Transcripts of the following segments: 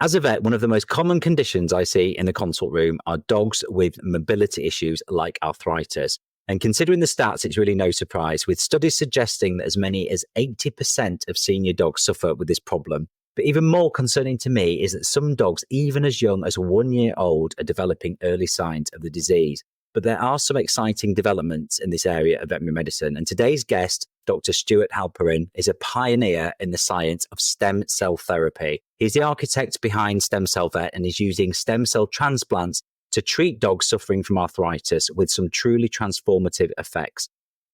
As a vet, one of the most common conditions I see in the consult room are dogs with mobility issues like arthritis. And considering the stats, it's really no surprise, with studies suggesting that as many as 80% of senior dogs suffer with this problem. But even more concerning to me is that some dogs, even as young as 1 year old, are developing early signs of the disease. But there are some exciting developments in this area of veterinary medicine. And today's guest, Dr. Stuart Halperin, is a pioneer in the science of stem cell therapy. He's the architect behind Stem Cell Vet and is using stem cell transplants to treat dogs suffering from arthritis with some truly transformative effects.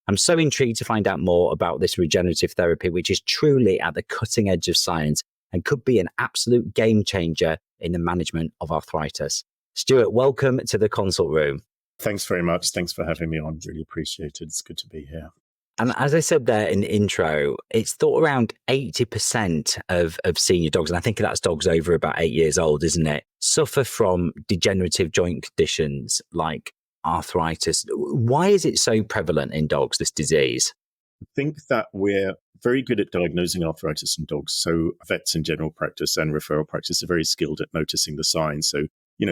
I'm so intrigued to find out more about this regenerative therapy, which is truly at the cutting edge of science and could be an absolute game changer in the management of arthritis. Stuart, welcome to the consult room. Thanks very much. Thanks for having me on. Really appreciate it. It's good to be here. And as I said there in the intro, it's thought around 80% of senior dogs, and I think that's dogs over about 8 years old, isn't it, suffer from degenerative joint conditions like arthritis. Why is it so prevalent in dogs, this disease? I think that we're very good at diagnosing arthritis in dogs. So vets in general practice and referral practice are very skilled at noticing the signs. So,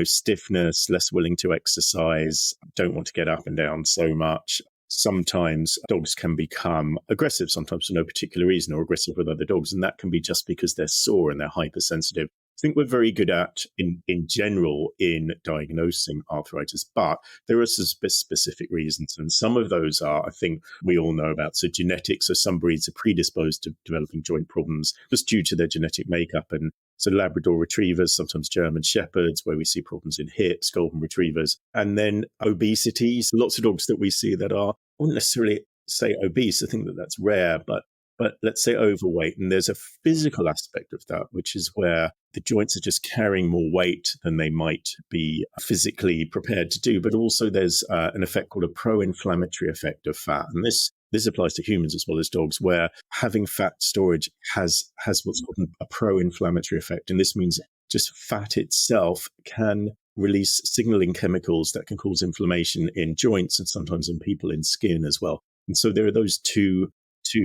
stiffness, less willing to exercise, don't want to get up and down so much. Sometimes dogs can become aggressive, sometimes for no particular reason, or aggressive with other dogs. And that can be just because they're sore and they're hypersensitive. I think we're very good at, in general, in diagnosing arthritis, but there are some specific reasons. And some of those are, I think we all know about. So genetics, so some breeds are predisposed to developing joint problems just due to their genetic makeup. And so Labrador retrievers, sometimes German shepherds, where we see problems in hips, golden retrievers, and then obesity. So lots of dogs that we see that are, I wouldn't necessarily say obese. I think that that's rare, but let's say overweight. And there's a physical aspect of that, which is where the joints are just carrying more weight than they might be physically prepared to do. But also there's an effect called a pro-inflammatory effect of fat. And this applies to humans as well as dogs, where having fat storage has what's called a pro-inflammatory effect. And this means just fat itself can release signaling chemicals that can cause inflammation in joints and sometimes in people in skin as well. And so there are those two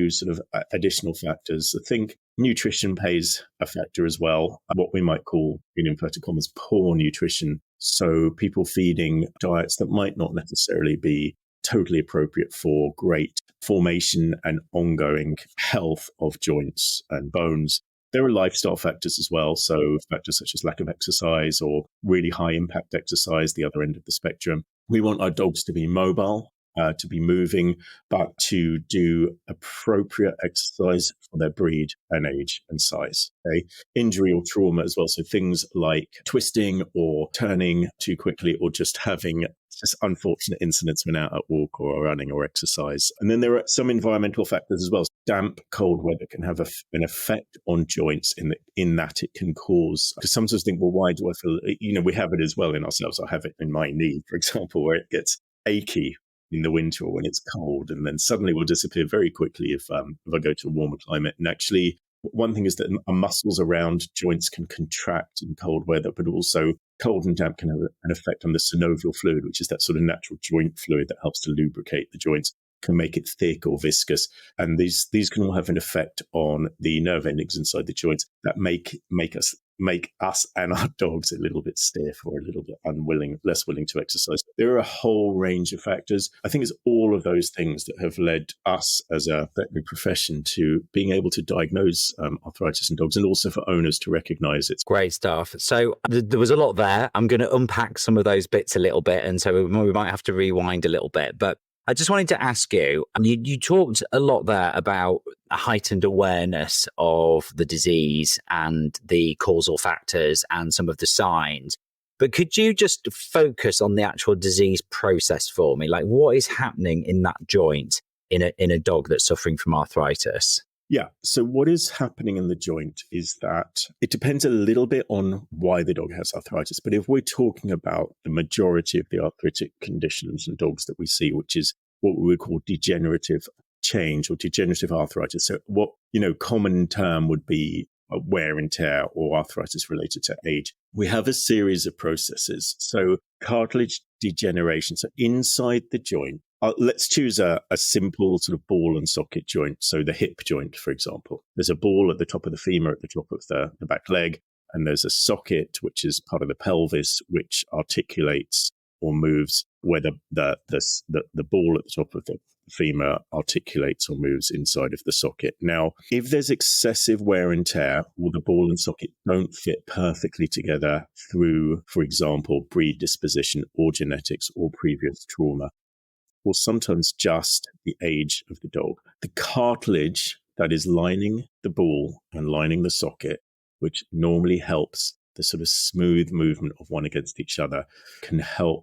sort of additional factors. I think nutrition plays a factor as well, what we might call, in inverted commas, poor nutrition. So people feeding diets that might not necessarily be totally appropriate for great formation and ongoing health of joints and bones. There are lifestyle factors as well. So factors such as lack of exercise or really high impact exercise, the other end of the spectrum. We want our dogs to be mobile, to be moving, but to do appropriate exercise for their breed and age and size. Okay? Injury or trauma as well. So things like twisting or turning too quickly or just having just unfortunate incidents when out at walk or running or exercise. And then there are some environmental factors as well. Damp, cold weather can have an effect on joints in that it can cause, because sometimes think, well, why do I feel, we have it as well in ourselves. I have it in my knee, for example, where it gets achy in the winter or when it's cold, and then suddenly will disappear very quickly if I go to a warmer climate. And actually, one thing is that our muscles around joints can contract in cold weather, but also cold and damp can have an effect on the synovial fluid, which is that sort of natural joint fluid that helps to lubricate the joints, can make it thick or viscous. And these can all have an effect on the nerve endings inside the joints that make us and our dogs a little bit stiff or a little bit less willing to exercise. There are a whole range of factors. I think it's all of those things that have led us as a veterinary profession to being able to diagnose arthritis in dogs, and also for owners to recognize it. Great stuff. So there was a lot there. I'm going to unpack some of those bits a little bit, and so we might have to rewind a little bit. But I just wanted to ask you, you talked a lot there about a heightened awareness of the disease and the causal factors and some of the signs. But could you just focus on the actual disease process for me? Like, what is happening in that joint in a dog that's suffering from arthritis? Yeah. So what is happening in the joint is that it depends a little bit on why the dog has arthritis. But if we're talking about the majority of the arthritic conditions in dogs that we see, which is what we would call degenerative change or degenerative arthritis. So what, common term would be wear and tear or arthritis related to age. We have a series of processes. So cartilage degeneration. So inside the joint, let's choose a simple sort of ball and socket joint. So the hip joint, for example, there's a ball at the top of the femur, at the top of the back leg. and there's a socket, which is part of the pelvis, which articulates or moves where the ball at the top of the femur articulates or moves inside of the socket. Now, if there's excessive wear and tear, or the ball and socket don't fit perfectly together through, for example, predisposition or genetics or previous trauma, or sometimes just the age of the dog, the cartilage that is lining the ball and lining the socket, which normally helps the sort of smooth movement of one against each other,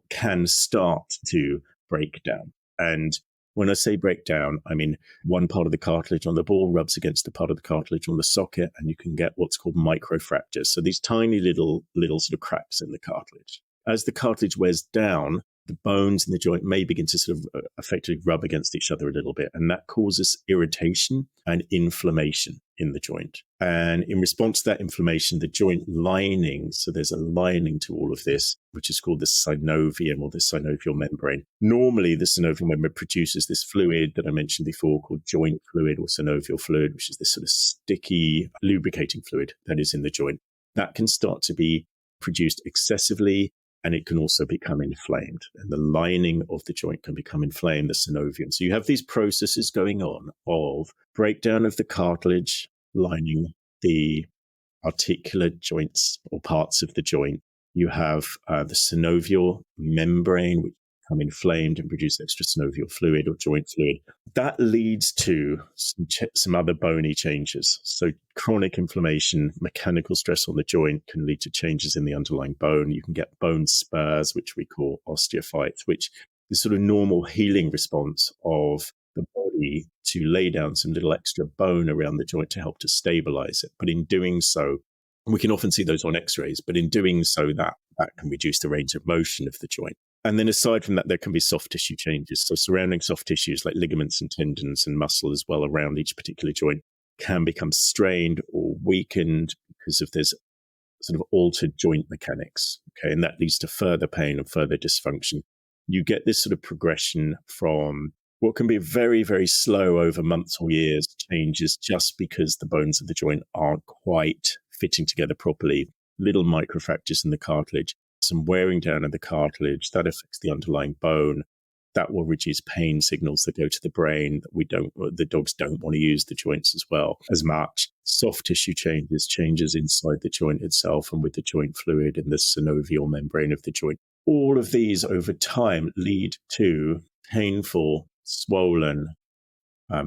can start to break down. And when I say break down, I mean one part of the cartilage on the ball rubs against the part of the cartilage on the socket, and you can get what's called microfractures. So these tiny little sort of cracks in the cartilage. As the cartilage wears down, the bones in the joint may begin to sort of effectively rub against each other a little bit, and that causes irritation and inflammation in the joint. And in response to that inflammation, the joint lining, so there's a lining to all of this, which is called the synovium or the synovial membrane. Normally, the synovial membrane produces this fluid that I mentioned before called joint fluid or synovial fluid, which is this sort of sticky lubricating fluid that is in the joint. That can start to be produced excessively, and it can also become inflamed. And the lining of the joint can become inflamed, the synovium. So you have these processes going on of breakdown of the cartilage lining the articular joints or parts of the joint. You have the synovial membrane, which become inflamed and produce extra synovial fluid or joint fluid. That leads to some other bony changes. So chronic inflammation, mechanical stress on the joint can lead to changes in the underlying bone. You can get bone spurs, which we call osteophytes, which is sort of normal healing response of the body to lay down some little extra bone around the joint to help to stabilize it. But in doing so, we can often see those on x-rays, but in doing so, that can reduce the range of motion of the joint. And then aside from that, there can be soft tissue changes. So surrounding soft tissues like ligaments and tendons and muscle as well around each particular joint can become strained or weakened because of this sort of altered joint mechanics. Okay, and that leads to further pain and further dysfunction. You get this sort of progression from what can be very, very slow over months or years changes just because the bones of the joint aren't quite fitting together properly. Little microfractures in the cartilage, some wearing down of the cartilage, that affects the underlying bone. That will reduce pain signals that go to the brain. The dogs don't want to use the joints as much. Soft tissue changes inside the joint itself and with the joint fluid and the synovial membrane of the joint. All of these over time lead to painful, swollen,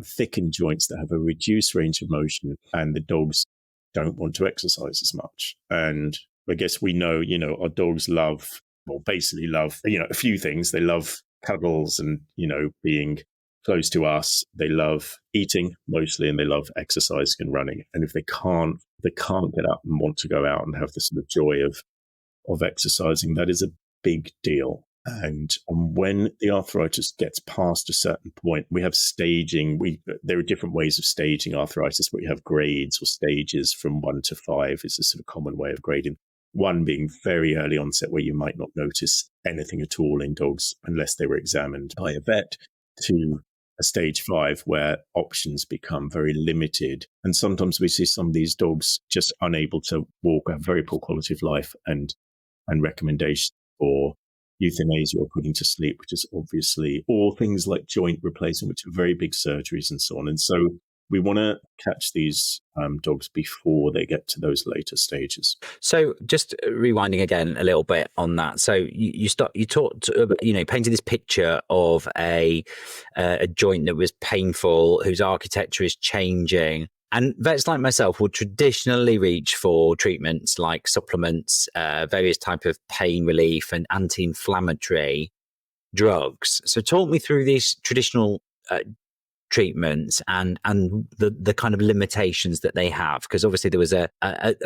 thickened joints that have a reduced range of motion, and the dogs don't want to exercise as much. And I guess we know, our dogs basically love, a few things. They love cuddles and, being close to us. They love eating mostly, and they love exercising and running. And if they can't get up and want to go out and have the sort of joy of exercising, that is a big deal. And when the arthritis gets past a certain point, we have staging. There are different ways of staging arthritis, but we have grades or stages from 1 to 5 is a sort of common way of grading. 1 being very early onset, where you might not notice anything at all in dogs unless they were examined by a vet, to a stage 5 where options become very limited. And sometimes we see some of these dogs just unable to walk, have very poor quality of life, and recommendations for euthanasia or putting to sleep, which is obviously, or things like joint replacement, which are very big surgeries and so on. And so we want to catch these dogs before they get to those later stages. So just rewinding again a little bit on that. So you talked, painted this picture of a joint that was painful, whose architecture is changing. And vets like myself will traditionally reach for treatments like supplements, various type of pain relief and anti-inflammatory drugs. So talk me through these traditional treatments and the kind of limitations that they have, because obviously there was a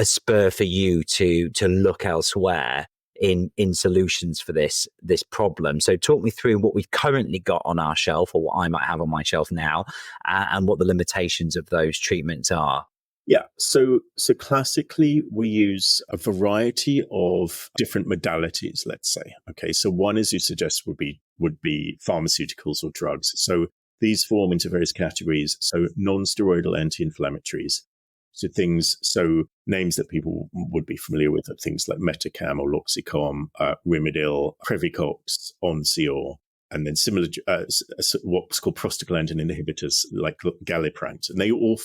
spur for you to look elsewhere in solutions for this problem. So talk me through what we've currently got on our shelf, or what I might have on my shelf now, and what the limitations of those treatments are. Yeah. So classically, we use a variety of different modalities, let's say. Okay. So one, as you suggest, would be pharmaceuticals or drugs. So these form into various categories. So non-steroidal anti-inflammatories, So names that people would be familiar with are things like Metacam or Loxicom, Rimadyl, Previcox, Onsior, and then similar what's called prostaglandin inhibitors like Galiprant. And they all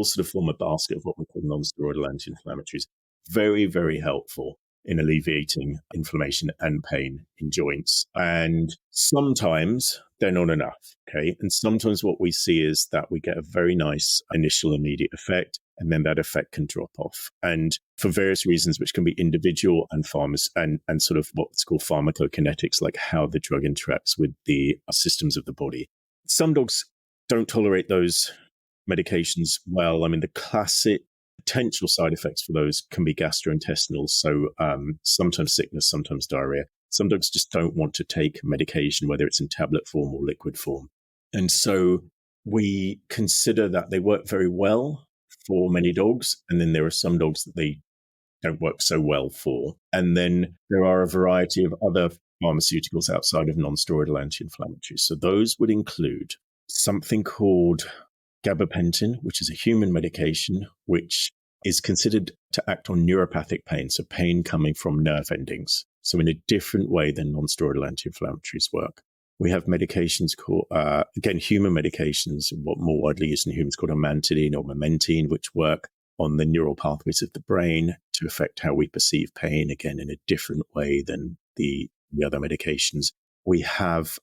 sort of form a basket of what we call non-steroidal anti-inflammatories. Very, very helpful in alleviating inflammation and pain in joints. And sometimes they're not enough, okay? And sometimes what we see is that we get a very nice initial immediate effect, and then that effect can drop off. And for various reasons, which can be individual and and sort of what's called pharmacokinetics, like how the drug interacts with the systems of the body. Some dogs don't tolerate those medications well. I mean, the classic potential side effects for those can be gastrointestinal. So sometimes sickness, sometimes diarrhea. Some dogs just don't want to take medication, whether it's in tablet form or liquid form. And so we consider that they work very well for many dogs. And then there are some dogs that they don't work so well for. And then there are a variety of other pharmaceuticals outside of non-steroidal anti-inflammatories. So those would include something called gabapentin, which is a human medication, which is considered to act on neuropathic pain, so pain coming from nerve endings. So in a different way than non-steroidal anti-inflammatories work. We have medications called, again, human medications, what more widely used in humans called amantadine or memantine, which work on the neural pathways of the brain to affect how we perceive pain, again, in a different way than the other medications. We have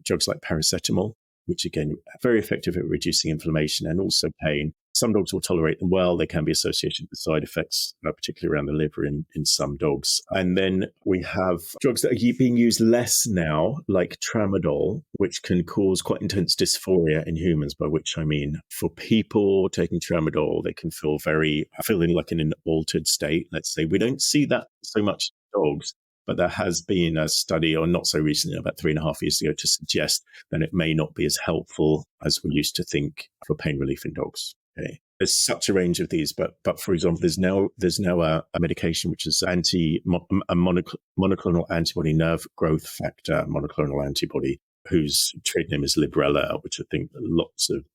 drugs like paracetamol, which again, are very effective at reducing inflammation and also pain. Some dogs will tolerate them well. They can be associated with side effects, particularly around the liver in some dogs. And then we have drugs that are being used less now, like tramadol, which can cause quite intense dysphoria in humans, by which I mean for people taking tramadol, they can feeling like in an altered state. Let's say we don't see that so much in dogs, but there has been a study, or not so recently, about 3.5 years ago, to suggest that it may not be as helpful as we used to think for pain relief in dogs. Okay. There's such a range of these, but for example, there's now a medication which is a monoclonal antibody, nerve growth factor monoclonal antibody, whose trade name is Librela, which I think lots of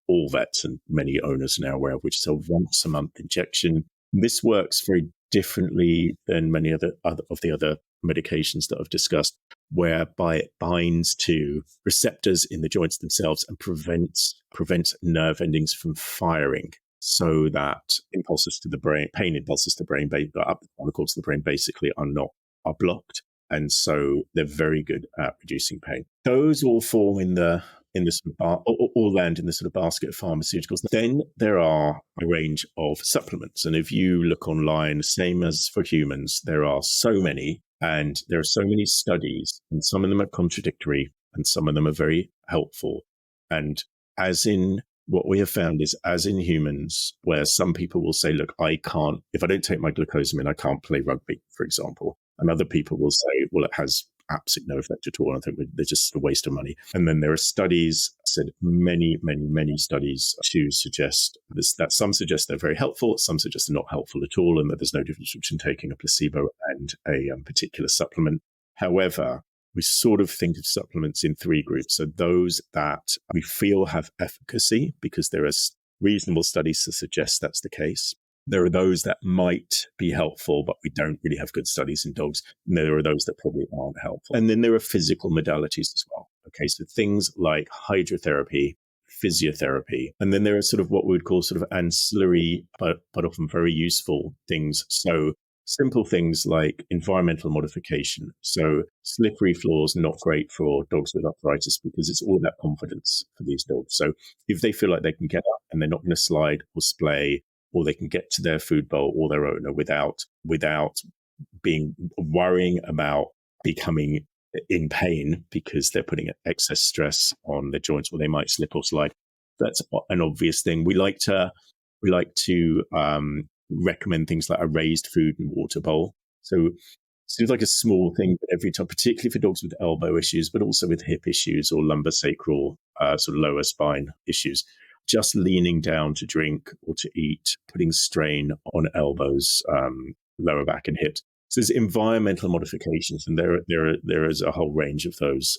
all vets and many owners are now aware of, which is a once a month injection. This works very differently than many of the other medications that I've discussed, whereby it binds to receptors in the joints themselves and prevents nerve endings from firing, so that impulses to the brain, pain impulses to the brain, up the spinal cord to the brain, basically are blocked, and so they're very good at reducing pain. Those all fall in the sort of all land in the sort of basket of pharmaceuticals. Then there are a range of supplements, and if you look online, same as for humans, there are so many, and there are so many studies, and some of them are contradictory, and some of them are very helpful. And as in what we have found is, as in humans, where some people will say, look, if I don't take my glucosamine, I can't play rugby, for example. And other people will say, well, it has absolutely no effect at all. I think they're just a waste of money. And then there are studies, many studies to suggest that some suggest they're very helpful, some suggest they're not helpful at all, and that there's no difference between taking a placebo and a particular supplement. However, we sort of think of supplements in three groups. So those that we feel have efficacy because there are reasonable studies to suggest that's the case. There are those that might be helpful, but we don't really have good studies in dogs. And there are those that probably aren't helpful. And then there are physical modalities as well. Okay, so things like hydrotherapy, physiotherapy. And then there are sort of what we would call sort of ancillary, but often very useful things. So simple things like environmental modification. So slippery floors, not great for dogs with arthritis because it's all about confidence for these dogs. So if they feel like they can get up and they're not going to slide or splay, or they can get to their food bowl or their owner without worrying about becoming in pain because they're putting excess stress on their joints, or they might slip or slide. That's an obvious thing. We like to recommend things like a raised food and water bowl. So it seems like a small thing, but every time, particularly for dogs with elbow issues, but also with hip issues or lumbosacral sort of lower spine issues, just leaning down to drink or to eat, putting strain on elbows, lower back and hips. So there's environmental modifications, and there is a whole range of those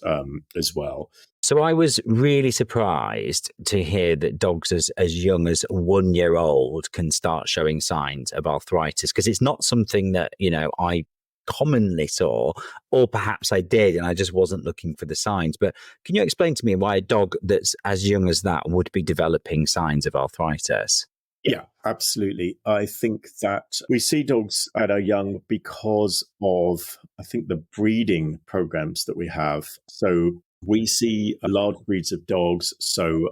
as well. So I was really surprised to hear that dogs as young as 1 year old can start showing signs of arthritis, because it's not something that, I commonly saw, or perhaps I did and I just wasn't looking for the signs. But can you explain to me why a dog that's as young as that would be developing signs of arthritis? Yeah, absolutely. I think that we see dogs that are young because of, I think, the breeding programs that we have. So we see large breeds of dogs, so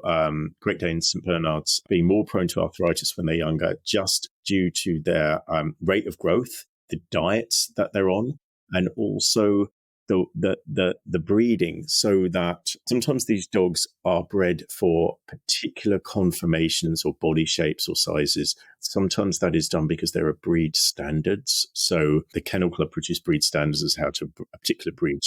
Great Danes, St. Bernards, being more prone to arthritis when they're younger, just due to their rate of growth, the diets that they're on, and also the breeding, so that sometimes these dogs are bred for particular conformations or body shapes or sizes. Sometimes that is done because there are breed standards. So the Kennel Club produce breed standards as how to a particular breed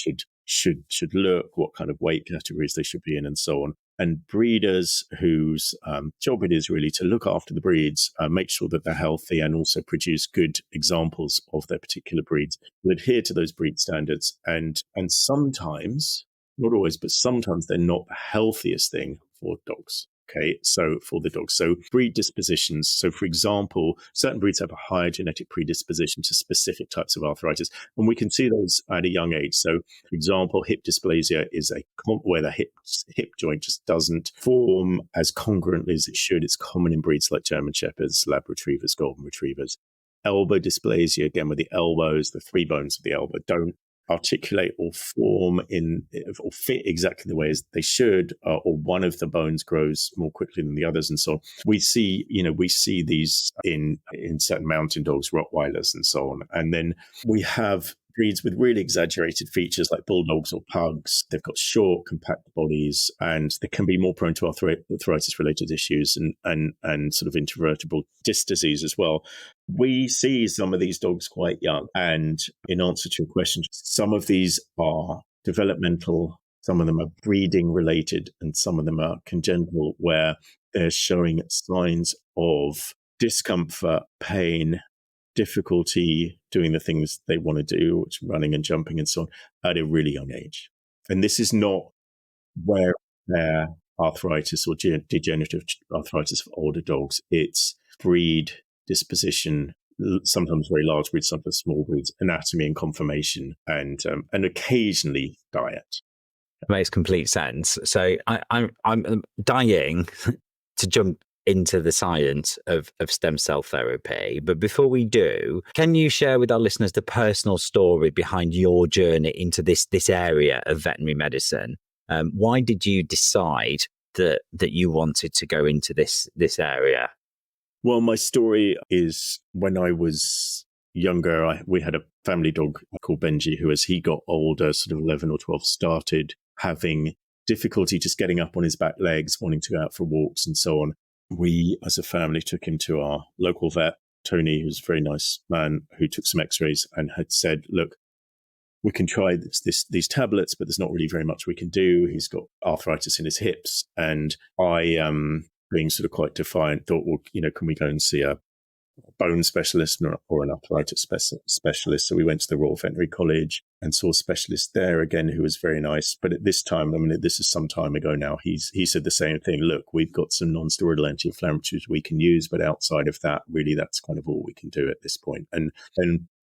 should look, what kind of weight categories they should be in, and so on. And breeders whose job it is really to look after the breeds, make sure that they're healthy, and also produce good examples of their particular breeds, will adhere to those breed standards. And sometimes, not always, but sometimes they're not the healthiest thing for dogs. Okay, so for the dogs, so breed dispositions. So, for example, certain breeds have a higher genetic predisposition to specific types of arthritis, and we can see those at a young age. So, for example, hip dysplasia is where the hip joint just doesn't form as congruently as it should. It's common in breeds like German Shepherds, Lab Retrievers, Golden Retrievers. Elbow dysplasia, again, with the elbows, the three bones of the elbow don't articulate or form or fit exactly the way as they should, or one of the bones grows more quickly than the others, and so on. We see these in certain mountain dogs, Rottweilers, and so on. And then we have breeds with really exaggerated features like bulldogs or pugs. They've got short, compact bodies, and they can be more prone to arthritis-related issues and sort of intervertebral disc disease as well. We see some of these dogs quite young. And in answer to your question, some of these are developmental, some of them are breeding related, and some of them are congenital, where they're showing signs of discomfort, pain, difficulty doing the things they want to do, which running and jumping and so on, at a really young age. And this is not where their arthritis or degenerative arthritis for older dogs. It's breed, disposition, sometimes very large breeds, sometimes small breeds, anatomy and conformation, and occasionally diet. That makes complete sense. So I'm dying to jump into the science of stem cell therapy. But before we do, can you share with our listeners the personal story behind your journey into this area of veterinary medicine? Why did you decide that you wanted to go into this area? Well, my story is when I was younger, we had a family dog called Benji, who, as he got older, sort of 11 or 12, started having difficulty just getting up on his back legs, wanting to go out for walks and so on. We, as a family, took him to our local vet, Tony, who's a very nice man, who took some x-rays and had said, look, we can try these tablets, but there's not really very much we can do. He's got arthritis in his hips. And I, being sort of quite defiant, thought, well, can we go and see a bone specialist or an arthritis specialist? So we went to the Royal Veterinary College and saw a specialist there again, who was very nice. But at this time, this is some time ago now, he said the same thing. Look, we've got some non-steroidal anti-inflammatories we can use, but outside of that, really, that's kind of all we can do at this point. And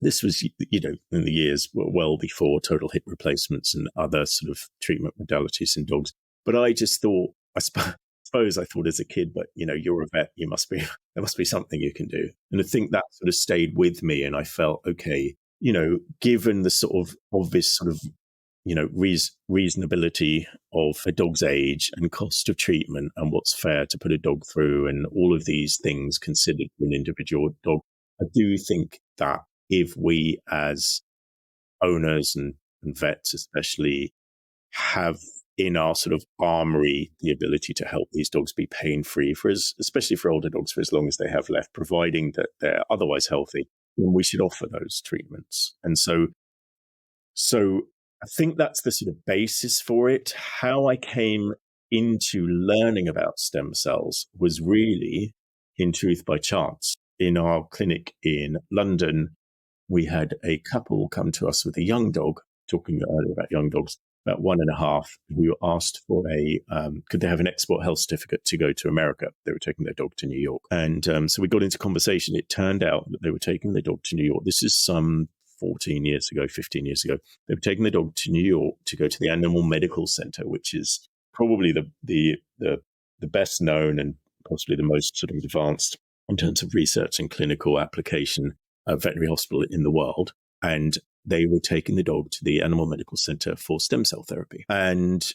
this was, in the years well before total hip replacements and other sort of treatment modalities in dogs. But I just thought, I suppose I thought as a kid, but you're a vet, there must be something you can do. And I think that sort of stayed with me, and I felt, okay, given the sort of obvious sort of reasonability of a dog's age and cost of treatment and what's fair to put a dog through, and all of these things considered for an individual dog, I do think that if we as owners and vets especially have in our sort of armory the ability to help these dogs be pain-free, especially for older dogs, for as long as they have left, providing that they're otherwise healthy, then we should offer those treatments. And so I think that's the sort of basis for it. How I came into learning about stem cells was really, in truth, by chance. In our clinic in London, we had a couple come to us with a young dog, talking earlier about young dogs, about 1.5, we were asked for could they have an export health certificate to go to America? They were taking their dog to New York. And so we got into conversation. It turned out that they were taking their dog to New York. This is some 14 years ago, 15 years ago. They were taking the dog to New York to go to the Animal Medical Center, which is probably the best known and possibly the most sort of advanced in terms of research and clinical application veterinary hospital in the world. And they were taking the dog to the Animal Medical Center for stem cell therapy. And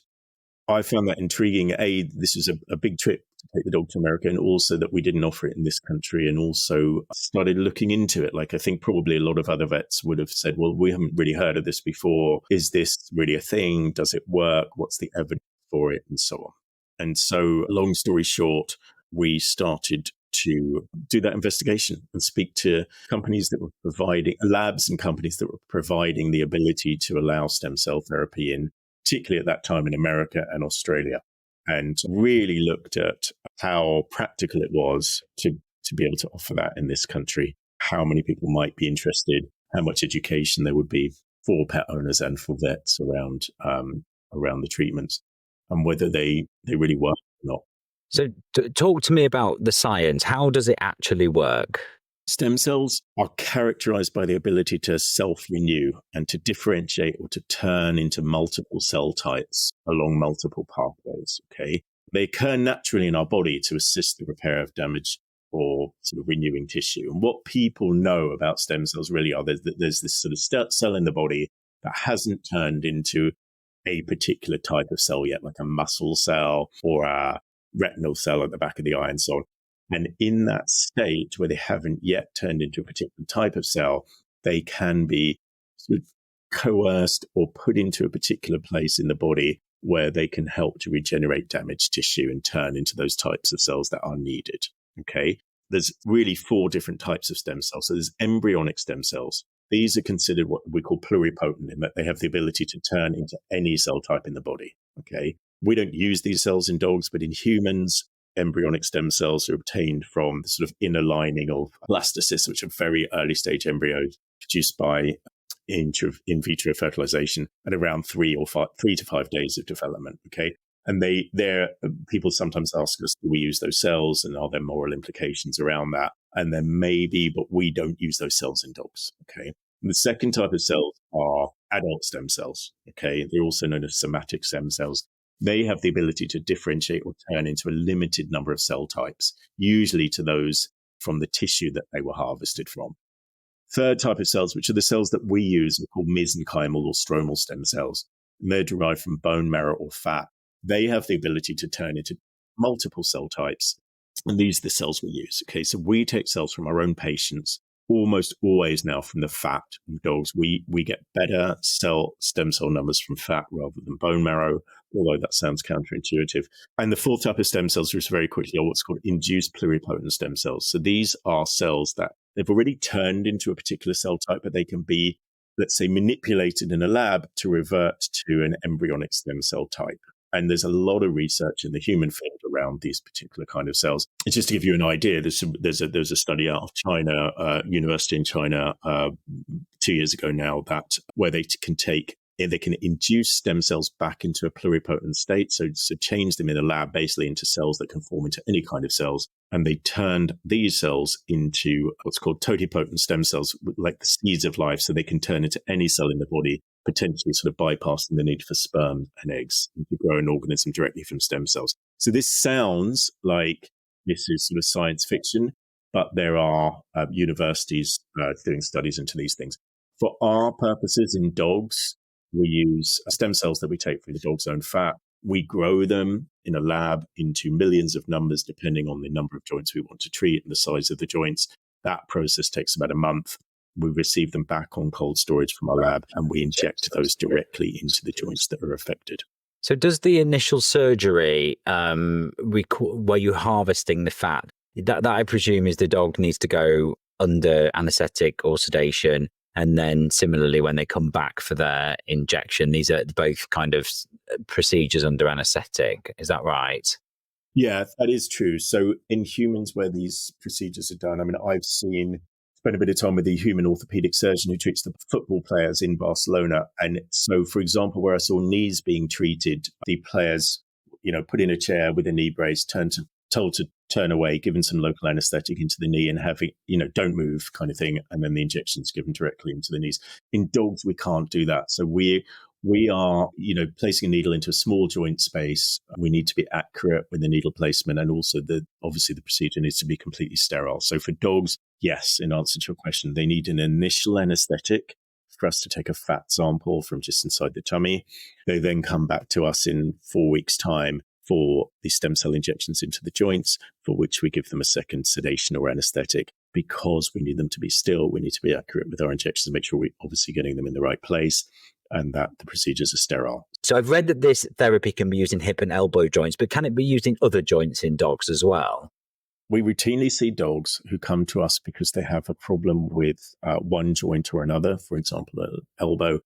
I found that intriguing. This was a big trip to take the dog to America, and also that we didn't offer it in this country, and also started looking into it. Like, I think probably a lot of other vets would have said, well, we haven't really heard of this before. Is this really a thing? Does it work? What's the evidence for it? And so on. And so, long story short, we started to do that investigation and speak to companies that were providing, labs and companies that were providing the ability to allow stem cell therapy in, particularly at that time in America and Australia, and really looked at how practical it was to be able to offer that in this country, how many people might be interested, how much education there would be for pet owners and for vets around the treatments, and whether they really work or not. So talk to me about the science. How does it actually work? Stem cells are characterized by the ability to self-renew and to differentiate or to turn into multiple cell types along multiple pathways. Okay, they occur naturally in our body to assist the repair of damage or sort of renewing tissue. And what people know about stem cells really are there's this sort of cell in the body that hasn't turned into a particular type of cell yet, like a muscle cell or a retinal cell at the back of the eye and so on. And in that state where they haven't yet turned into a particular type of cell, they can be sort of coerced or put into a particular place in the body where they can help to regenerate damaged tissue and turn into those types of cells that are needed. Okay. There's really 4 different types of stem cells. So there's embryonic stem cells. These are considered what we call pluripotent, in that they have the ability to turn into any cell type in the body. Okay. We don't use these cells in dogs, but in humans, embryonic stem cells are obtained from the sort of inner lining of blastocysts, which are very early stage embryos produced by in vitro fertilization at around 3 to 5 days of development. Okay. And people sometimes ask us, do we use those cells, and are there moral implications around that? And there may be, but we don't use those cells in dogs. Okay. And the second type of cells are adult stem cells. Okay. They're also known as somatic stem cells. They have the ability to differentiate or turn into a limited number of cell types, usually to those from the tissue that they were harvested from. Third type of cells, which are the cells that we use, are called mesenchymal or stromal stem cells. And they're derived from bone marrow or fat. They have the ability to turn into multiple cell types. And these are the cells we use. Okay, so we take cells from our own patients, almost always now from the fat of dogs. We get better stem cell numbers from fat rather than bone marrow, although that sounds counterintuitive. And the 4th type of stem cells, just very quickly, are what's called induced pluripotent stem cells. So these are cells that they've already turned into a particular cell type, but they can be, let's say, manipulated in a lab to revert to an embryonic stem cell type. And there's a lot of research in the human field around these particular kind of cells. And just to give you an idea, there's a study out of China, university in China, 2 years ago now, where they can induce stem cells back into a pluripotent state. So change them in a lab basically into cells that can form into any kind of cells. And they turned these cells into what's called totipotent stem cells, like the seeds of life. So they can turn into any cell in the body, potentially sort of bypassing the need for sperm and eggs to grow an organism directly from stem cells. So this sounds like this is sort of science fiction, but there are universities doing studies into these things. For our purposes in dogs, we use stem cells that we take from the dog's own fat. We grow them in a lab into millions of numbers, depending on the number of joints we want to treat and the size of the joints. That process takes about a month. We receive them back on cold storage from our lab, and we inject those directly into the joints that are affected. So does the initial surgery, where you're harvesting the fat, that I presume is the dog needs to go under anaesthetic or sedation, and then similarly when they come back for their injection, these are both kind of procedures under anaesthetic. Is that right? Yeah, that is true. So in humans where these procedures are done, I mean, I've seen spent a bit of time with the human orthopedic surgeon who treats the football players in Barcelona. And so, for example, where I saw knees being treated, the players, put in a chair with a knee brace, told to turn away, given some local anesthetic into the knee and having, don't move kind of thing. And then the injections given directly into the knees. In dogs, we can't do that. So we are, placing a needle into a small joint space. We need to be accurate with the needle placement. And also obviously the procedure needs to be completely sterile. So for dogs, yes, in answer to your question, they need an initial anesthetic for us to take a fat sample from just inside the tummy. They then come back to us in 4 weeks' time for the stem cell injections into the joints, for which we give them a second sedation or anesthetic. Because we need them to be still, we need to be accurate with our injections, make sure we're obviously getting them in the right place and that the procedures are sterile. So I've read that this therapy can be used in hip and elbow joints, but can it be used in other joints in dogs as well? We routinely see dogs who come to us because they have a problem with one joint or another, for example, an elbow.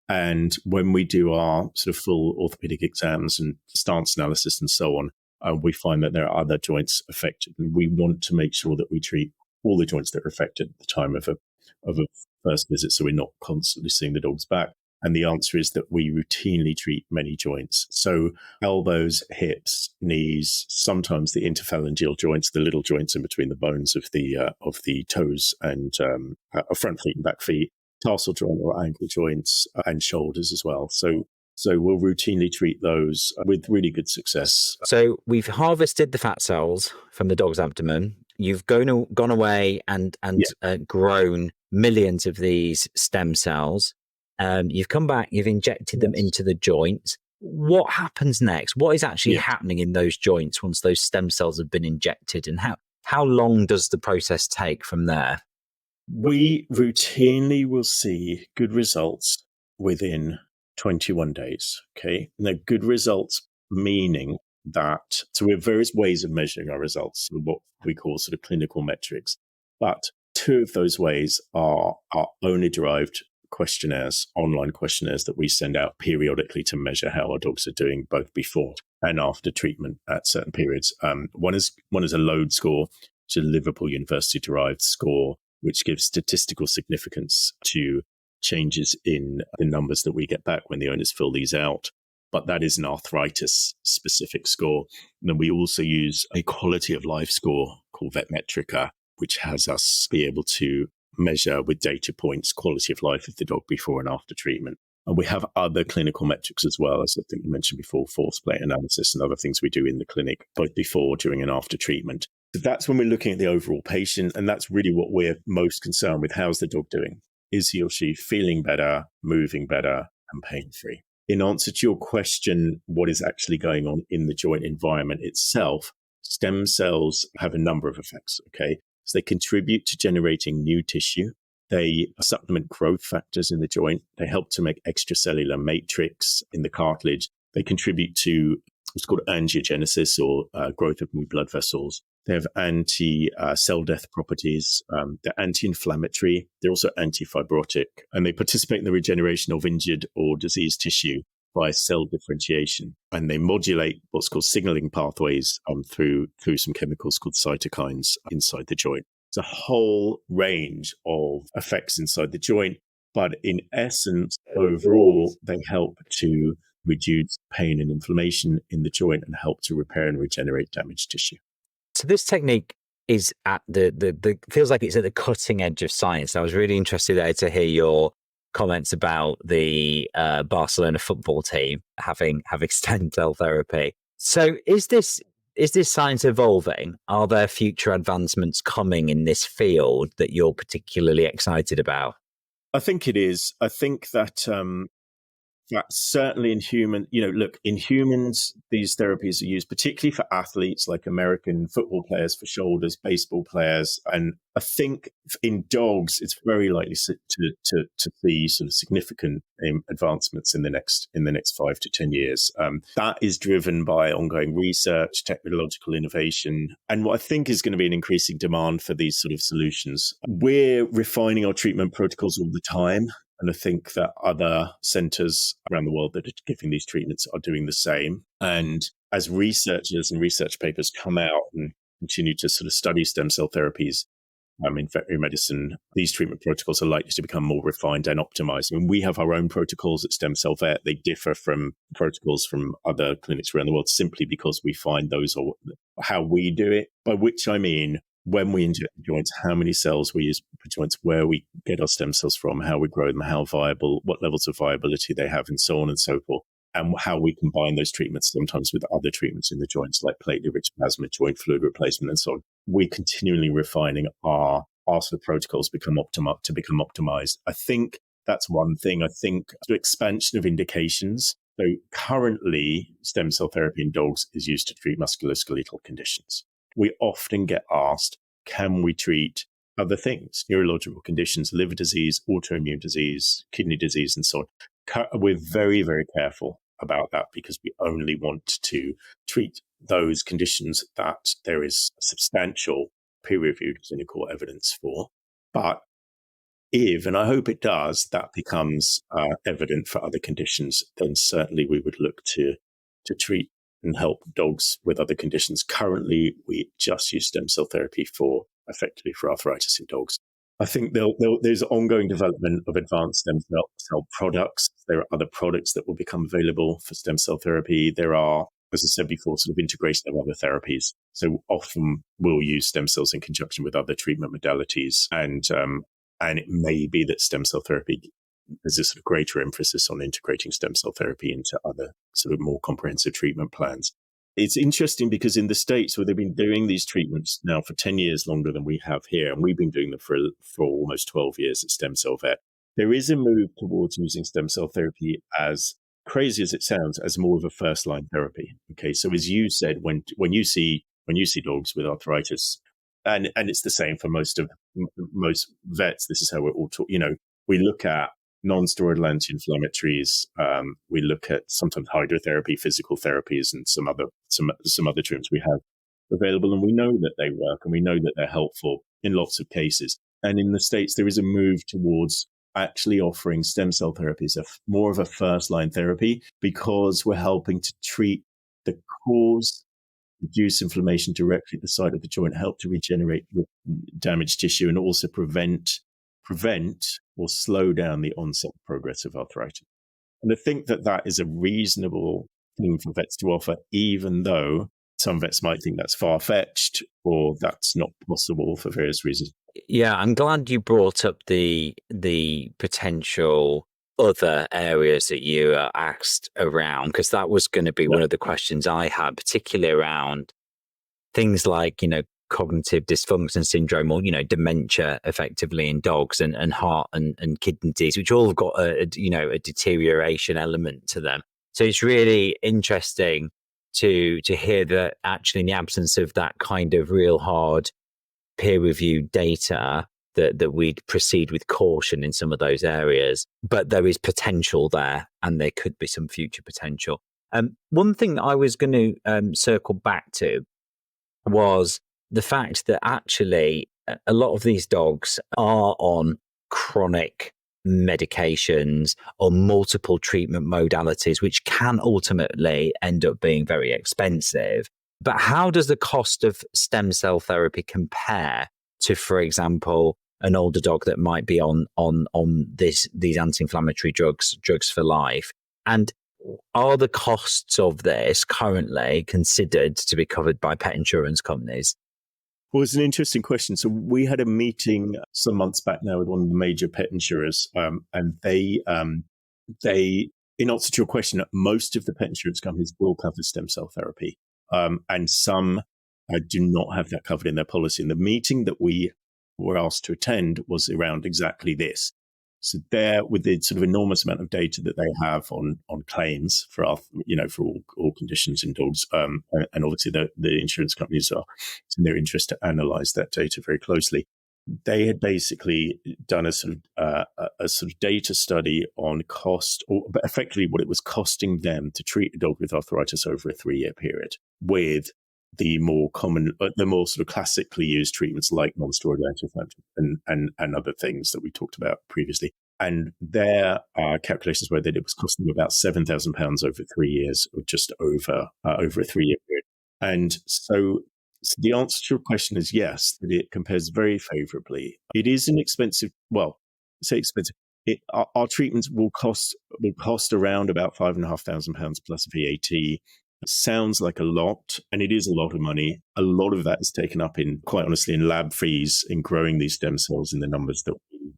And when we do our sort of full orthopedic exams and stance analysis and so on, we find that there are other joints affected. And we want to make sure that we treat all the joints that are affected at the time of a first visit, so we're not constantly seeing the dog's back. And the answer is that we routinely treat many joints. So elbows, hips, knees, sometimes the interphalangeal joints, the little joints in between the bones of the toes and front feet and back feet, tarsal joint or ankle joints, and shoulders as well. So we'll routinely treat those with really good success. So we've harvested the fat cells from the dog's abdomen. You've gone away and grown millions of these stem cells. You've come back, you've injected them into the joints. What happens next? What is actually happening in those joints once those stem cells have been injected? And how long does the process take from there? We routinely will see good results within 21 days. Okay. Now, good results meaning that, so we have various ways of measuring our results, what we call sort of clinical metrics. But two of those ways are our owner derived questionnaires, online questionnaires that we send out periodically to measure how our dogs are doing both before and after treatment at certain periods. One is a load score, which is a Liverpool University derived score, which gives statistical significance to changes in the numbers that we get back when the owners fill these out. But that is an arthritis specific score. And then we also use a quality of life score called Vetmetrica, which has us be able to measure with data points quality of life of the dog before and after treatment. And we have other clinical metrics as well, as I think you mentioned before, force plate analysis and other things we do in the clinic, both before, during and after treatment. So that's when we're looking at the overall patient. And that's really what we're most concerned with. How's the dog doing? Is he or she feeling better, moving better, and pain-free? In answer to your question, what is actually going on in the joint environment itself, stem cells have a number of effects, okay? So they contribute to generating new tissue. They supplement growth factors in the joint. They help to make extracellular matrix in the cartilage. They contribute to what's called angiogenesis or growth of new blood vessels. They have anti-cell death properties. They're anti-inflammatory. They're also anti-fibrotic. And they participate in the regeneration of injured or diseased tissue by cell differentiation. And they modulate what's called signaling pathways through some chemicals called cytokines inside the joint. It's a whole range of effects inside the joint. But in essence, overall, they help to reduce pain and inflammation in the joint and help to repair and regenerate damaged tissue. So this technique is at the feels like it's at the cutting edge of science. I was really interested there to hear your comments about the Barcelona football team having stem cell therapy. So is this science evolving? Are there future advancements coming in this field that you're particularly excited about? I think it is. I think that certainly in in humans, these therapies are used particularly for athletes like American football players for shoulders, baseball players. And I think in dogs, it's very likely to see sort of significant advancements in the next 5 to 10 years. That is driven by ongoing research, technological innovation, and what I think is going to be an increasing demand for these sort of solutions. We're refining our treatment protocols all the time. And I think that other centers around the world that are giving these treatments are doing the same. And as researchers and research papers come out and continue to sort of study stem cell therapies, in veterinary medicine, these treatment protocols are likely to become more refined and optimized. I mean, we have our own protocols at Stem Cell Vet. They differ from protocols from other clinics around the world simply because we find those are how we do it, by which I mean when we inject the joints, how many cells we use per joints, where we get our stem cells from, how we grow them, how viable, what levels of viability they have, and so on and so forth, and how we combine those treatments sometimes with other treatments in the joints, like platelet-rich plasma, joint fluid replacement, and so on. We're continually refining our sort of protocols to become optimized. I think that's one thing. I think the expansion of indications. So currently, stem cell therapy in dogs is used to treat musculoskeletal conditions. We often get asked, can we treat other things, neurological conditions, liver disease, autoimmune disease, kidney disease, and so on? We're very, very careful about that because we only want to treat those conditions that there is substantial peer-reviewed clinical evidence for. But if, and I hope it does, that becomes evident for other conditions, then certainly we would look to treat and help dogs with other conditions. Currently, we just use stem cell therapy effectively for arthritis in dogs. I think there's ongoing development of advanced stem cell products. There are other products that will become available for stem cell therapy. There are, as I said before, sort of integration of other therapies. So often we'll use stem cells in conjunction with other treatment modalities. And it may be that stem cell therapy, there's a sort of greater emphasis on integrating stem cell therapy into other sort of more comprehensive treatment plans. It's interesting because in the States, where they've been doing these treatments now for 10 years longer than we have here, and we've been doing them for almost 12 years at Stem Cell Vet, there is a move towards using stem cell therapy, as crazy as it sounds, as more of a first-line therapy. Okay, so as you said, when you see dogs with arthritis, and it's the same for most vets, this is how we're all taught. We look at non-steroidal anti-inflammatories. We look at sometimes hydrotherapy, physical therapies, and some other treatments we have available, and we know that they work, and we know that they're helpful in lots of cases. And in the States, there is a move towards actually offering stem cell therapy as more of a first-line therapy, because we're helping to treat the cause, reduce inflammation directly at the site of the joint, help to regenerate damaged tissue, and also prevent or slow down the onset progress of arthritis. And I think that is a reasonable thing for vets to offer, even though some vets might think that's far-fetched or that's not possible for various reasons. Yeah, I'm glad you brought up the potential other areas that you asked around, because that was going to be one of the questions I had, particularly around things like, cognitive dysfunction syndrome, or, dementia effectively in dogs, and heart and kidney disease, which all have got a deterioration element to them. So it's really interesting to hear that actually, in the absence of that kind of real hard peer-reviewed data, that we'd proceed with caution in some of those areas, but there is potential there, and there could be some future potential. One thing that I was going to circle back to was the fact that actually a lot of these dogs are on chronic medications or multiple treatment modalities, which can ultimately end up being very expensive. But how does the cost of stem cell therapy compare to, for example, an older dog that might be on these anti-inflammatory drugs for life? And are the costs of this currently considered to be covered by pet insurance companies? Well, it's an interesting question. So we had a meeting some months back now with one of the major pet insurers, and they, in answer to your question, most of the pet insurance companies will cover stem cell therapy, and some do not have that covered in their policy. And the meeting that we were asked to attend was around exactly this. So there, with the sort of enormous amount of data that they have on claims for all conditions in dogs, and obviously the insurance companies are in their interest to analyze that data very closely. They had basically done a sort of data study on cost, or effectively what it was costing them to treat a dog with arthritis over a 3-year period, with the more sort of classically used treatments like non-steroidal anti-inflammatory and other things that we talked about previously. And their calculations were that it was costing them about £7,000 over 3 years, or just over a 3-year period. And so So the answer to your question is yes, that it compares very favorably. It is an expensive, well, say expensive. Our treatments will cost around about £5,500 plus VAT. It sounds like a lot, and it is a lot of money. A lot of that is taken up in, quite honestly, in lab fees in growing these stem cells in the numbers that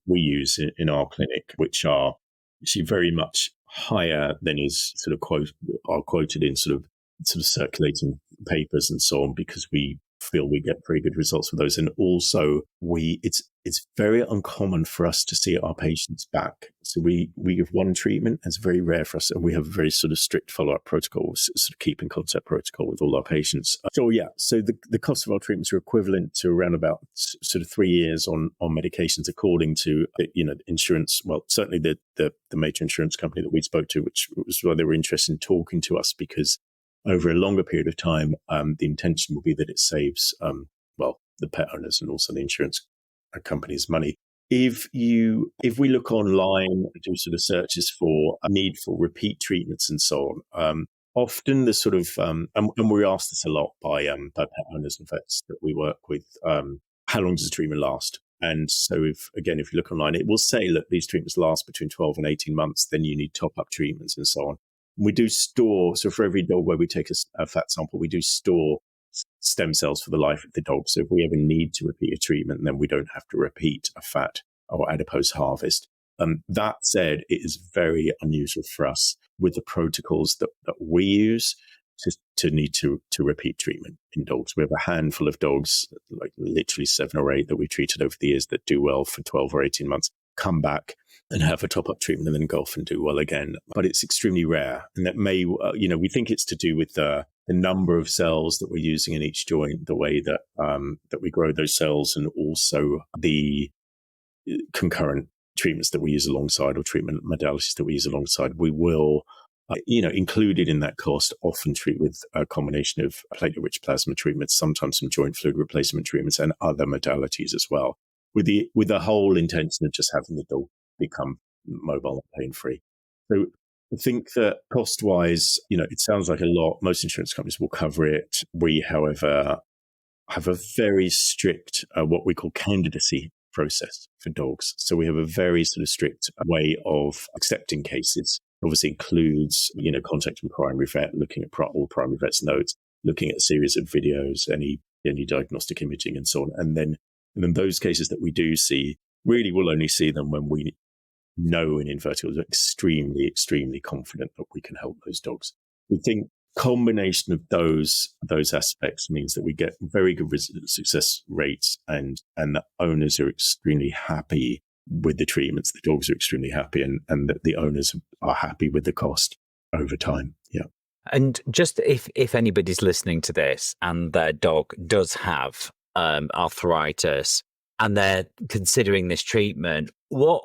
we use in our clinic, which are actually very much higher than is sort of are quoted in sort of circulating papers and so on, because we feel we get very good results with those. And also it's very uncommon for us to see our patients back. So we give one treatment, and it's very rare for us, and we have a very sort of strict follow-up protocol, sort of keep in contact protocol with all our patients. So the cost of our treatments are equivalent to around about sort of 3 years on medications, according to insurance. Well, certainly the major insurance company that we spoke to, which was why they were interested in talking to us, because over a longer period of time, the intention will be that it saves, the pet owners and also the insurance companies money. If we look online, do sort of searches for a need for repeat treatments and so on, often the sort of, and we're asked this a lot by pet owners and vets that we work with, how long does the treatment last? And so if you look online, it will say, look, these treatments last between 12 and 18 months, then you need top-up treatments and so on. We do store, so for every dog where we take a fat sample, we do store stem cells for the life of the dog. So if we ever need to repeat a treatment, then we don't have to repeat a fat or adipose harvest. That said, it is very unusual for us with the protocols that we use to need to repeat treatment in dogs. We have a handful of dogs, like literally 7 or 8 that we treated over the years, that do well for 12 or 18 months, come back and have a top-up treatment and then go off and do well again. But it's extremely rare. And that may, we think it's to do with the number of cells that we're using in each joint, the way that we grow those cells, and also the concurrent treatments that we use alongside, or treatment modalities that we use alongside. We will, included in that cost, often treat with a combination of platelet-rich plasma treatments, sometimes some joint fluid replacement treatments, and other modalities as well, with the whole intention of just having the dog become mobile and pain-free. So I think that cost-wise, it sounds like a lot. Most insurance companies will cover it. We, however, have a very strict, what we call candidacy process for dogs. So we have a very sort of strict way of accepting cases. Obviously includes, contacting primary vet, looking at all primary vet's notes, looking at a series of videos, any diagnostic imaging and so on. And then those cases that we do see, really we'll only see them when we know in inverted commas, extremely, extremely confident that we can help those dogs. We think combination of those aspects means that we get very good success rates, and the owners are extremely happy with the treatments. The dogs are extremely happy, and that the owners are happy with the cost over time. Yeah. And just if anybody's listening to this and their dog does have arthritis and they're considering this treatment, what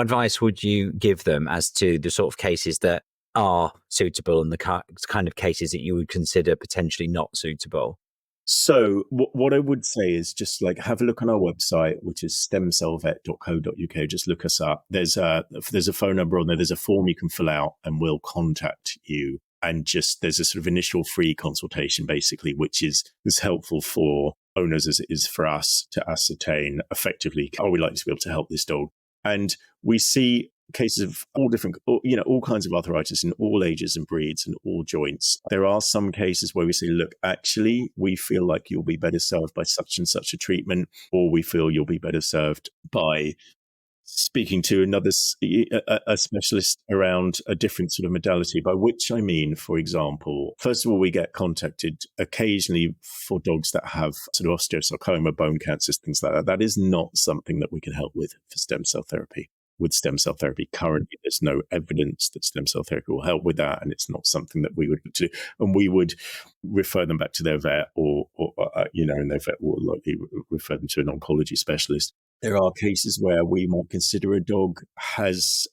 advice would you give them as to the sort of cases that are suitable and the kind of cases that you would consider potentially not suitable? So what I would say is just have a look on our website, which is stemcellvet.co.uk. Just look us up. There's a phone number on there. There's a form you can fill out, and we'll contact you. And there's a sort of initial free consultation, basically, which is as helpful for owners as it is for us to ascertain effectively, are we likely to be able to help this dog? And we see cases of all kinds of arthritis in all ages and breeds and all joints. There are some cases where we say, look, actually, we feel like you'll be better served by such and such a treatment, or we feel you'll be better served by speaking to a specialist around a different sort of modality, by which I mean, for example, first of all, we get contacted occasionally for dogs that have sort of osteosarcoma, bone cancers, things like that. That is not something that we can help with for stem cell therapy. With stem cell therapy, currently, there's no evidence that stem cell therapy will help with that, and it's not something that we would do. And we would refer them back to their vet, or and their vet will likely refer them to an oncology specialist. There are cases where we might consider a dog is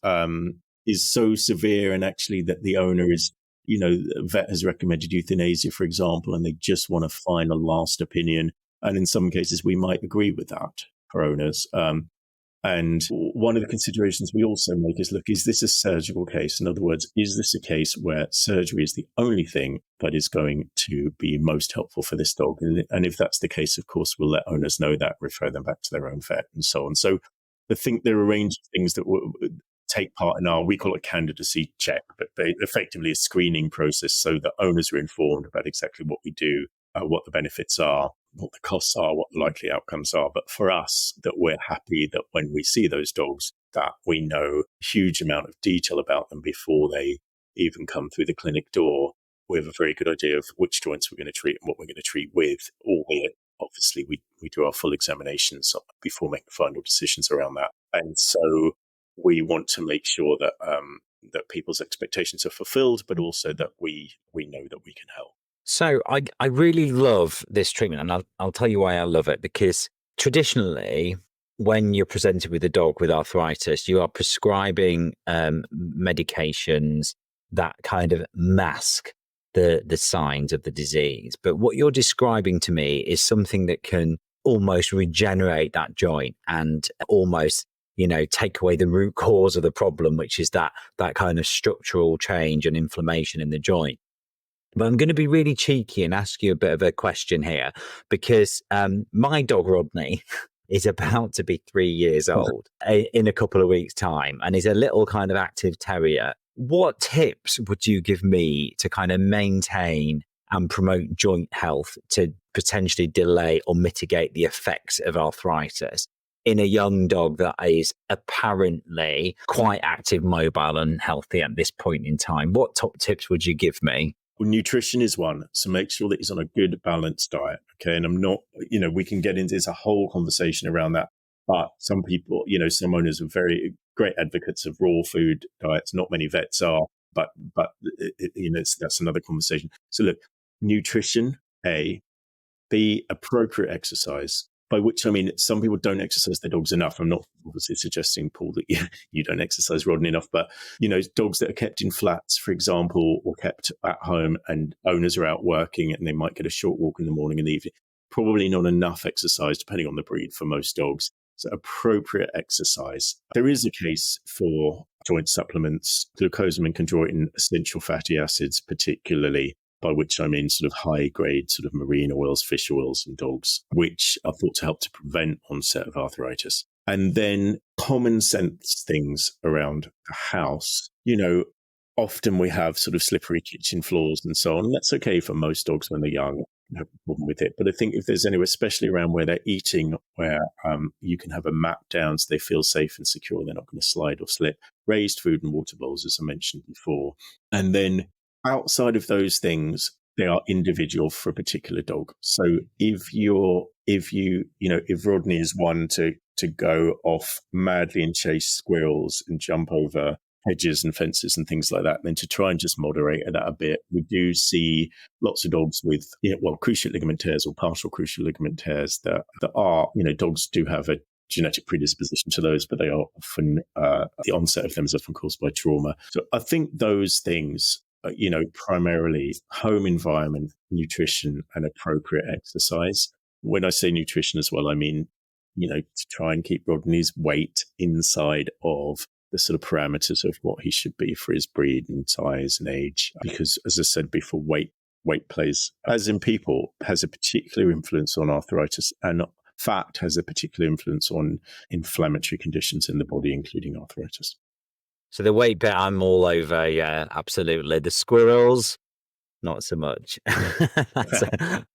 so severe, and actually that the owner is, the vet has recommended euthanasia, for example, and they just want to find a last opinion. And in some cases, we might agree with that for owners. And one of the considerations we also make is, look, is this a surgical case? In other words, is this a case where surgery is the only thing that is going to be most helpful for this dog? And if that's the case, of course, we'll let owners know that, refer them back to their own vet and so on. So I think there are a range of things that will take part in we call it candidacy check, but effectively a screening process so that owners are informed about exactly what we do, what the benefits are, what the costs are, what the likely outcomes are. But for us, that we're happy that when we see those dogs, that we know a huge amount of detail about them before they even come through the clinic door. We have a very good idea of which joints we're going to treat and what we're going to treat with, albeit obviously we do our full examinations before making final decisions around that. And so we want to make sure that that people's expectations are fulfilled, but also that we know that we can help. So I really love this treatment, and I'll tell you why I love it, because traditionally, when you're presented with a dog with arthritis, you are prescribing medications that kind of mask the signs of the disease. But what you're describing to me is something that can almost regenerate that joint and almost, take away the root cause of the problem, which is that kind of structural change and inflammation in the joint. But I'm going to be really cheeky and ask you a bit of a question here, because my dog Rodney is about to be 3 years old in a couple of weeks' time, and is a little kind of active terrier. What tips would you give me to kind of maintain and promote joint health to potentially delay or mitigate the effects of arthritis in a young dog that is apparently quite active, mobile and healthy at this point in time? What top tips would you give me? Well, nutrition is one. So make sure that he's on a good balanced diet. Okay. And I'm not, we can get into, it's a whole conversation around that. But some people, some owners are very great advocates of raw food diets. Not many vets are, but that's another conversation. So look, nutrition, A, B, appropriate exercise, by which I mean some people don't exercise their dogs enough. I'm not obviously suggesting, Paul, that you don't exercise Rodney enough, but dogs that are kept in flats, for example, or kept at home, and owners are out working and they might get a short walk in the morning and the evening, probably not enough exercise depending on the breed for most dogs. So appropriate exercise. There is a case for joint supplements, glucosamine and chondroitin essential fatty acids particularly, by which I mean sort of high grade sort of marine oils, fish oils in dogs, which are thought to help to prevent onset of arthritis. And then common sense things around the house. Often we have sort of slippery kitchen floors and so on. And that's okay for most dogs when they're young. No problem with it. But I think if there's anywhere, especially around where they're eating, where you can have a mat down so they feel safe and secure, they're not going to slide or slip. Raised food and water bowls, as I mentioned before. And then outside of those things, they are individual for a particular dog. So if Rodney is one to go off madly and chase squirrels and jump over hedges and fences and things like that, then to try and just moderate that a bit. We do see lots of dogs with, cruciate ligament tears or partial cruciate ligament tears that are, dogs do have a genetic predisposition to those, but they are often, the onset of them is often caused by trauma. So I think those things, primarily home environment, nutrition, and appropriate exercise. When I say nutrition as well, I mean, to try and keep Rodney's weight inside of the sort of parameters of what he should be for his breed and size and age. Because as I said before, weight plays, as in people, has a particular influence on arthritis, and fat has a particular influence on inflammatory conditions in the body, including arthritis. So the weight bit, I'm all over. Yeah, absolutely. The squirrels, not so much. Look,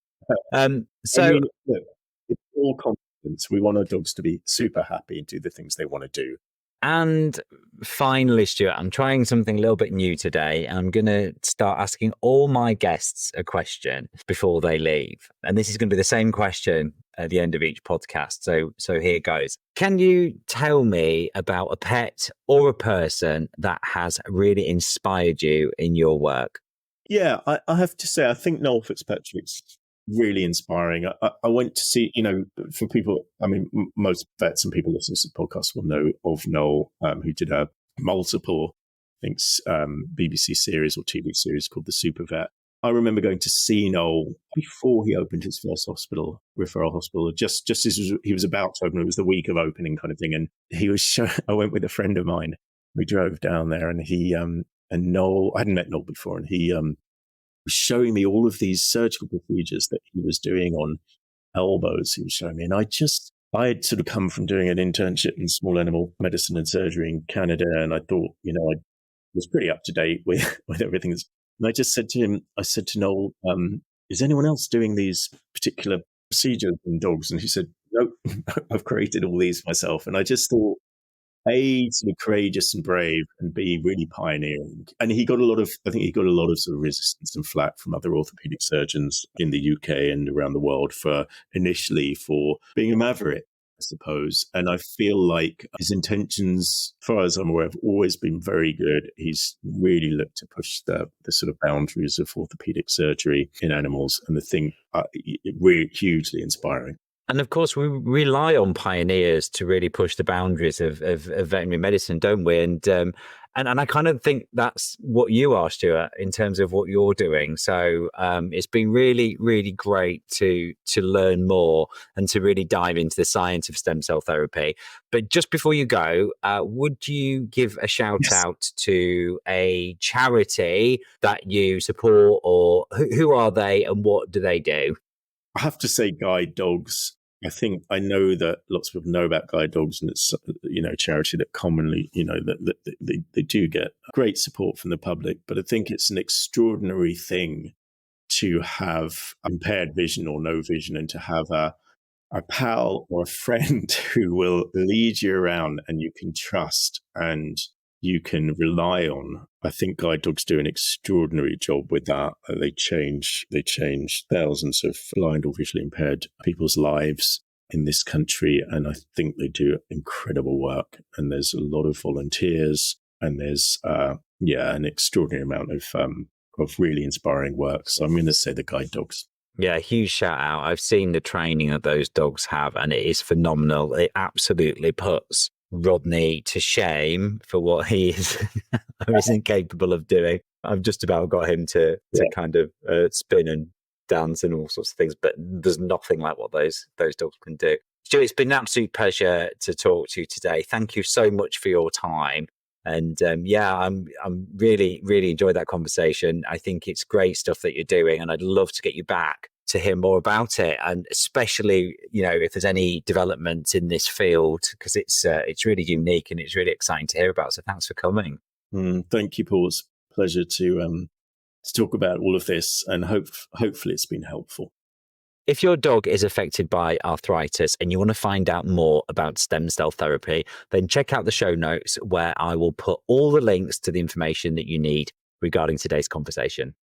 it's all confidence. We want our dogs to be super happy and do the things they want to do. And finally, Stuart, I'm trying something a little bit new today. I'm going to start asking all my guests a question before they leave. And this is going to be the same question at the end of each podcast. So here goes. Can you tell me about a pet or a person that has really inspired you in your work? Yeah, I have to say, I think Noel Fitzpatrick's really inspiring. I went to see, for people, I mean, most vets and people listening to the podcast will know of Noel, who did a multiple, I think, BBC series or TV series called The Super Vet. I remember going to see Noel before he opened his first referral hospital, just as he was about to open. It was the week of opening kind of thing. And he was I went with a friend of mine. We drove down there, and and Noel, I hadn't met Noel before, and he was showing me all of these surgical procedures that he was doing on elbows. He was showing me, and I had sort of come from doing an internship in small animal medicine and surgery in Canada, and I thought, I was pretty up to date with everything. And I just said to him, I said to Noel, is anyone else doing these particular procedures in dogs? And he said, nope, I've created all these myself. And I just thought, A, to be courageous and brave, and B, really pioneering. And I think he got a lot of sort of resistance and flack from other orthopedic surgeons in the UK and around the world for being a maverick, I suppose. And I feel like his intentions, as far as I'm aware, have always been very good. He's really looked to push the sort of boundaries of orthopedic surgery in animals, and really hugely inspiring. And of course, we rely on pioneers to really push the boundaries of veterinary medicine, don't we? And I kind of think that's what you are, Stuart, in terms of what you're doing. So it's been really, really great to learn more and to really dive into the science of stem cell therapy. But just before you go, would you give a shout out to a charity that you support, or who are they and what do they do? I have to say Guide Dogs. I know that lots of people know about Guide Dogs, and it's a charity that commonly that they do get great support from the public. But I think it's an extraordinary thing to have impaired vision or no vision, and to have a pal or a friend who will lead you around and you can trust and you can rely on. I think Guide Dogs do an extraordinary job with that. They change thousands of blind or visually impaired people's lives in this country, and I think they do incredible work. And there's a lot of volunteers, and there's an extraordinary amount of really inspiring work. So I'm going to say the Guide Dogs. Yeah, huge shout out. I've seen the training that those dogs have, and it is phenomenal. It absolutely puts Rodney to shame for what he is or isn't capable of doing. I've just about got him to kind of spin and dance and all sorts of things, but there's nothing like what those dogs can do. Stuart, it's been an absolute pleasure to talk to you today. Thank you so much for your time. And I'm really, really enjoyed that conversation. I think it's great stuff that you're doing, and I'd love to get you back to hear more about it, and especially if there's any developments in this field, because it's really unique and it's really exciting to hear about. So thanks for coming. Thank you, Paul. It's a pleasure to talk about all of this, and hopefully it's been helpful. If your dog is affected by arthritis and you want to find out more about stem cell therapy, then check out the show notes where I will put all the links to the information that you need regarding today's conversation.